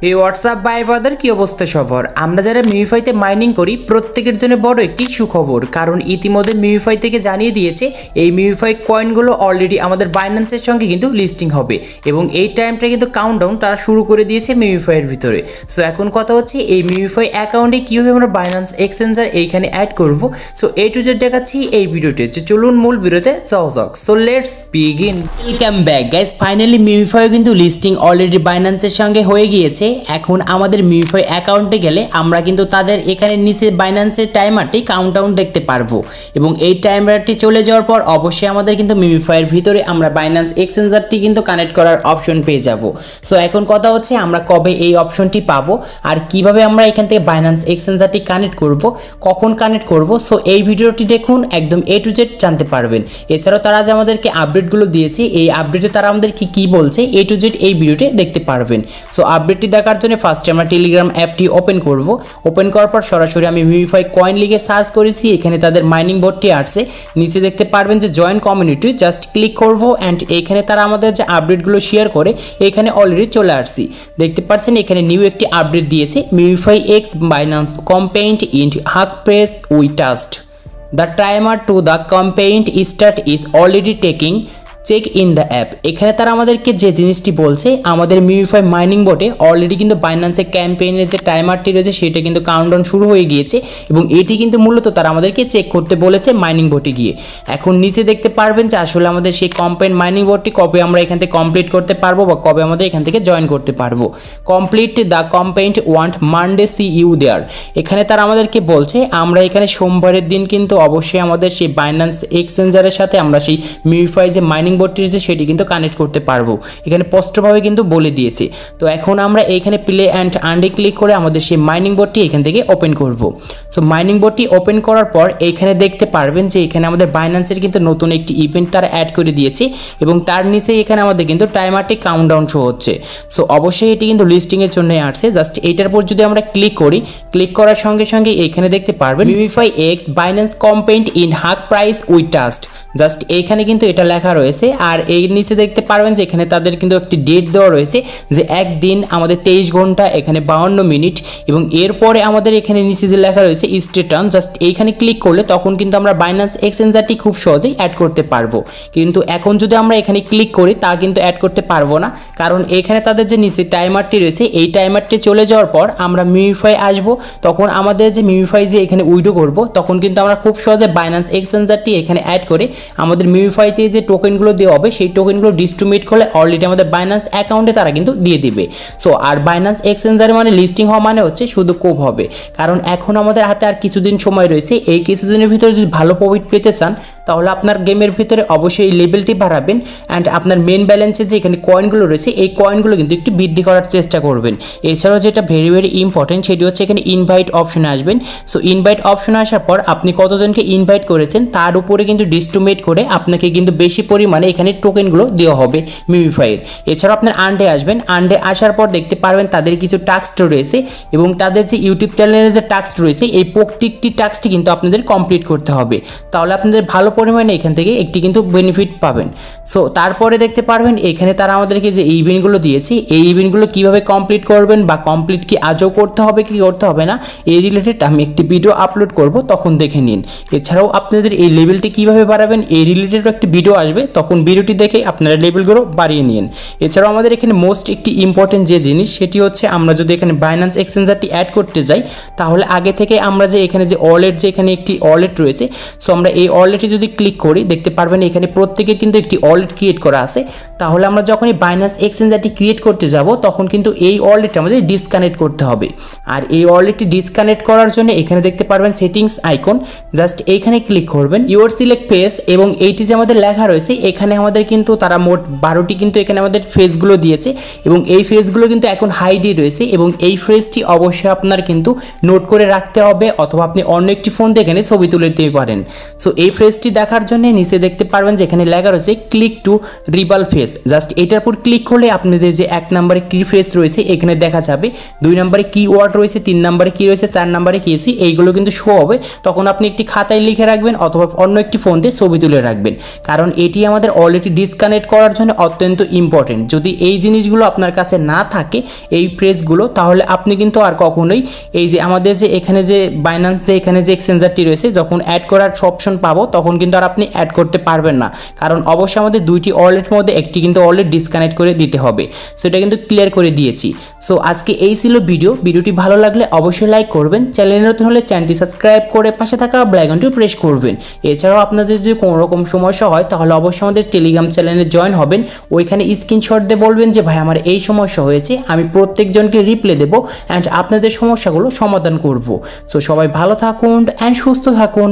এই হোয়াটসঅ্যাপ ভাই ব্রাদার কি অবস্থা সবার। আমরা যারা মিউফাইতে মাইনিং করি প্রত্যেকের জন্য বড় একটি সুখবর, কারণ ইতিমধ্যে মিউফাই থেকে জানিয়ে দিয়েছে এই মিউফাই কয়েনগুলো অলরেডি আমাদের বাইন্যান্সের সঙ্গে কিন্তু লিস্টিং হবে এবং এই টাইমটা কিন্তু কাউন্টডাউন তারা শুরু করে দিয়েছে মিউফাইয়ের ভিতরে। সো এখন কথা হচ্ছে এই মিউফাই অ্যাকাউন্টে কীভাবে আমরা বাইন্যান্স এক্সচেঞ্জার এইখানে অ্যাড করব। সো এই টু জেড দেখাচ্ছি এই ভিডিওতে, চলুন মূল ভিডিওতে যাওয়া যাক। So let's begin. Welcome back guys, finally মিউফাই কিন্তু লিস্টিং অলরেডি বাইন্যান্সের সঙ্গে হয়ে গিয়েছে। এখন আমাদের মিউফাই অ্যাকাউন্টে গেলে আমরা কিন্তু তাদের এখানে নিচে বাইন্যান্সের টাইমারটি কাউন্টডাউন দেখতে পারবো এবং এই টাইমারটি চলে যাওয়ার পর অবশ্যই আমাদের কিন্তু মিউফাইয়ের ভিতরে আমরা বাইন্যান্স এক্সচেঞ্জারটি কিন্তু কানেক্ট করার অপশন পেয়ে যাব। সো এখন কথা হচ্ছে আমরা কবে এই অপশনটি পাবো আর কিভাবে আমরা এখান থেকে বাইন্যান্স এক্সচেঞ্জারটি কানেক্ট করব, কখন কানেক্ট করব। সো এই ভিডিওটি দেখুন, একদম এ টু জেড জানতে পারবেন। এছাড়াও তারা যে আমাদেরকে আপডেটগুলো দিয়েছে এই আপডেটে তারা আমাদের কি বলছে এ টু জেড এই ভিডিওতে দেখতে পারবেন। সো আপডেটটি দেখার জন্য ফার্স্টে আমরা টেলিগ্রাম অ্যাপটি ওপেন করব। ওপেন করার পর সরাসরি আমি মিউফাই কয়েন লিখে সার্চ করেছি, এখানে তাদের মাইনিং বোর্ডটি আসছে। নিচে দেখতে পারবেন যে জয়েন কমিউনিটি, জাস্ট ক্লিক করব অ্যান্ড এইখানে তারা আমাদের যে আপডেটগুলো শেয়ার করে এখানে অলরেডি চলে আসছি। দেখতে পাচ্ছেন এখানে নিউ একটি আপডেট দিয়েছে, মিউফাই X Binance campaign in hack press we trust the timer to the campaign start is already taking check in the app. এখানে তারা আমাদেরকে যে জিনিসটি বলছে, আমাদের মিউফাই মাইনিং বোর্ডে অলরেডি কিন্তু বাইন্যান্সের ক্যাম্পেইনের যে টাইমারটি রয়েছে সেটা কিন্তু কাউন্টডাউন শুরু হয়ে গিয়েছে এবং এটি কিন্তু মূলত তারা আমাদেরকে চেক করতে বলেছে মাইনিং বোর্ডে গিয়ে। এখন নিচে দেখতে পারবেন যে আসলে আমাদের সেই কম্পেইন মাইনিং বোর্ডটি কবে আমরা এখান থেকে কমপ্লিট করতে পারবো বা কবে আমাদের এখান থেকে জয়েন করতে পারবো। Complete the campaign want Monday see you there. এখানে তারা আমাদেরকে বলছে আমরা এখানে সোমবারের দিন কিন্তু অবশ্যই আমাদের সেই বাইন্যান্স এক্সচেঞ্জারের সাথে আমরা সেই মিউফাই যে মাইনিং বোর্ডটি রয়েছে সেটি কিন্তু কানেক্ট করতে পারবো, এখানে স্পষ্টভাবে কিন্তু বলে দিয়েছে। তো এখন আমরা এইখানে প্লে অ্যান্ড আন্ডে ক্লিক করে আমাদের সেই মাইনিং বোর্ডটি এখান থেকে ওপেন করব। সো মাইনিং বোর্ডটি ওপেন করার পর এইখানে দেখতে পারবেন যে এখানে আমাদের বাইন্যান্সের কিন্তু নতুন একটি ইভেন্ট তারা অ্যাড করে দিয়েছে এবং তার নিচে এখানে আমাদের কিন্তু টাইমারটি কাউন্টডাউন শো হচ্ছে। সো অবশ্যই এটি কিন্তু লিস্টিংয়ের জন্য আসছে। জাস্ট এইটার পর যদি আমরা ক্লিক করি, ক্লিক করার সঙ্গে সঙ্গে এখানে দেখতে পারবেন মিউফাই এক্স বাইন্যান্স কম্পেইন্ট ইন হাক প্রাইস উই টাস্ট, জাস্ট এইখানে কিন্তু এটা লেখা রয়েছে। আর এই নিচে দেখতে পারবেন যে এখানে তাদের কিন্তু একটি ডেট দেওয়া রয়েছে যে একদিন আমাদের 23 ঘন্টা এখানে 52 মিনিট এবং এরপরে আমাদের এখানে নিচে যে লেখা রয়েছে স্টেট টার্ম, জাস্ট এইখানে ক্লিক করলে তখন কিন্তু আমরা বাইন্যান্স এক্সচেঞ্জারটি খুব সহজেই অ্যাড করতে পারবো। কিন্তু এখন যদি আমরা এখানে ক্লিক করি তা কিন্তু অ্যাড করতে পারবো না, কারণ এখানে তাদের যে নিচে টাইমারটি রয়েছে এই টাইমারটি চলে যাওয়ার পর আমরা মিউফাই আসবো, তখন আমাদের যে মিউফাই যে এখানে উইড্রো করব তখন কিন্তু আমরা খুব সহজে বাইন্যান্স এক্সচেঞ্জারটি এখানে অ্যাড করে আমাদের মিউফাইতে যে টোকেনগুলো দেওয়া হবে সেই টোকেনগুলো ডিস্ট্রিবিউট করলে অলরেডি আমাদের বাইন্যান্স অ্যাকাউন্টে তারা কিন্তু দিয়ে দিবে। সো আর বাইন্যান্স এক্সচেঞ্জারে মানে লিস্টিং হওয়া মানে হচ্ছে শুধু কোভ হবে, কারণ এখন আমাদের হাতে আর কিছুদিন সময় রয়েছে। এই কিছুদিনের ভিতরে যদি ভালো প্রফিট পেতে চান তাহলে আপনার গেমের ভিতরে অবশ্যই এই লেভেলটি বাড়াবেন অ্যান্ড আপনার মেন ব্যালেন্সে যে এখানে কয়েনগুলো রয়েছে এই কয়েনগুলো কিন্তু একটু বৃদ্ধি করার চেষ্টা করবেন। এছাড়াও যেটা ভেরি ভেরি ইম্পর্টেন্ট সেটি হচ্ছে এখানে ইনভাইট অপশনে আসবেন। সো ইনভাইট অপশনে আসার পর আপনি কতজনকে ইনভাইট করেছেন তার উপরে কিন্তু ডিস্ট্রিবিউট করে আপনাকে কিন্তু বেশি পরিমাণে এখানে টোকেনগুলো দেওয়া হবে মিউফাইয়ের। এছাড়াও আপনার আন্ডে আসবেন, আন্ডে আসার পর দেখতে পারবেন তাদের কিছু টাস্ক রয়েছে এবং তাদের যে ইউটিউব চ্যানেলের যে টাস্ক রয়েছে এই প্রত্যেকটি টাস্কটি কিন্তু আপনাদের কমপ্লিট করতে হবে, তাহলে আপনাদের ভালো পরিমাণে এখান থেকে একটি কিন্তু বেনিফিট পাবেন। সো তারপরে দেখতে পারবেন এখানে তারা আমাদেরকে যে ইভেন্টগুলো দিয়েছে এই ইভেন্টগুলো কীভাবে কমপ্লিট করবেন বা কমপ্লিট কি আজও করতে হবে কি করতে হবে না এই রিলেটেড আমি একটি ভিডিও আপলোড করব, তখন দেখে নিন। এছাড়াও আপনাদের এই লেভেলটি কীভাবে বাড়াবেন এই রিলেটেড একটি ভিডিও আসবে, তখন ভিডিওটি দেখে আপনারা লেভেলগুলো বাড়িয়ে নিন। এছাড়াও আমাদের এখানে মোস্ট একটি ইম্পর্টেন্ট যে জিনিস সেটি হচ্ছে আমরা যদি এখানে বাইন্যান্স এক্সচেঞ্জারটি অ্যাড করতে যাই তাহলে আগে থেকে আমরা যে এখানে যে ওয়ালেট যে এখানে একটি ওয়ালেট রয়েছে, সো আমরা এই ওয়ালেটে যদি ক্লিক করি দেখতে পারবেন এখানে প্রত্যেকের কিন্তু একটি ওয়ালেট ক্রিয়েট করা আছে। তাহলে আমরা যখন এই বাইন্যান্স এক্সচেঞ্জারটি ক্রিয়েট করতে যাব তখন কিন্তু এই ওয়ালেটটা আমাদের ডিসকানেক্ট করতে হবে। আর এই ওয়ালেটটি ডিসকানেক্ট করার জন্য এখানে দেখতে পারবেন সেটিংস আইকন, জাস্ট এইখানে ক্লিক করবেন, ইউর সিলেক্ট ফেস এবং এইটি যে আমাদের লেখা রয়েছে এখানে আমাদের কিন্তু তারা মোট 12টি কিন্তু এখানে আমাদের ফেসগুলো দিয়েছে এবং এই ফেসগুলো কিন্তু এখন হাইডে রয়েছে এবং এই ফেসটি অবশ্যই আপনার কিন্তু নোট করে রাখতে হবে অথবা আপনি অন্য একটি ফোন দিয়ে এখানে ছবি তুলে দিতে পারেন। সো এই ফেসটি ফেসটি দেখার জন্য নিচে দেখতে পারবেন যে এখানে লেখা রয়েছে ক্লিক টু রিভাল ফেস। জাস্ট এটার উপর ক্লিক করলে আপনাদের যে 1 নম্বরে কি ফেস রয়েছে এখানে দেখা যাবে, 2 নম্বরে কি ওয়ার্ড রয়েছে, 3 নম্বরে কি রয়েছে, 4 নম্বরে কি আছে, এইগুলো কিন্তু শো হবে। তখন আপনি একটি খাতায় লিখে রাখবেন অথবা অন্য একটি ফোন দিয়ে ছবি তুলে রাখবেন, কারণ এটি আমাদের অলরেডি ডিসকানেক্ট করার জন্য অত্যন্ত ইম্পর্টেন্ট। যদি এই জিনিসগুলো আপনার কাছে না থাকে, এই ফ্রেজগুলো, তাহলে আপনি কিন্তু আর কখনোই এই যে আমাদের যে এখানে যে বাইন্যান্স যে এখানে যে এক্সচেঞ্জারটি রয়েছে, যখন অ্যাড করার অপশন পাবো তখন কিন্তু আর আপনি অ্যাড করতে পারবেন না, কারণ অবশ্যই আমাদের দুইটি ওয়ালেটের মধ্যে একটি কিন্তু অলরেডি ডিসকানেক্ট করে দিতে হবে। সো এটা কিন্তু ক্লিয়ার করে দিয়েছি। সো আজকে এই ছিল ভিডিওটি ভালো লাগলে অবশ্যই লাইক করবেন, চ্যানেলে নতুন হলে চ্যানেলটি সাবস্ক্রাইব করে পাশে থাকা বেল আইকনটি প্রেস করবেন। এছাড়াও আপনাদের যদি কোনো রকম সমস্যা হয় তাহলে অবশ্যই আমাদের টেলিগ্রাম চ্যানেলে জয়েন হবেন, ওইখানে স্ক্রিনশট দিয়ে বলবেন যে ভাই আমার এই সমস্যা হয়েছে, আমি প্রত্যেকজনকে রিপ্লাই দেবো অ্যান্ড আপনাদের সমস্যাগুলো সমাধান করব। সো সবাই ভালো থাকুন অ্যান্ড সুস্থ থাকুন।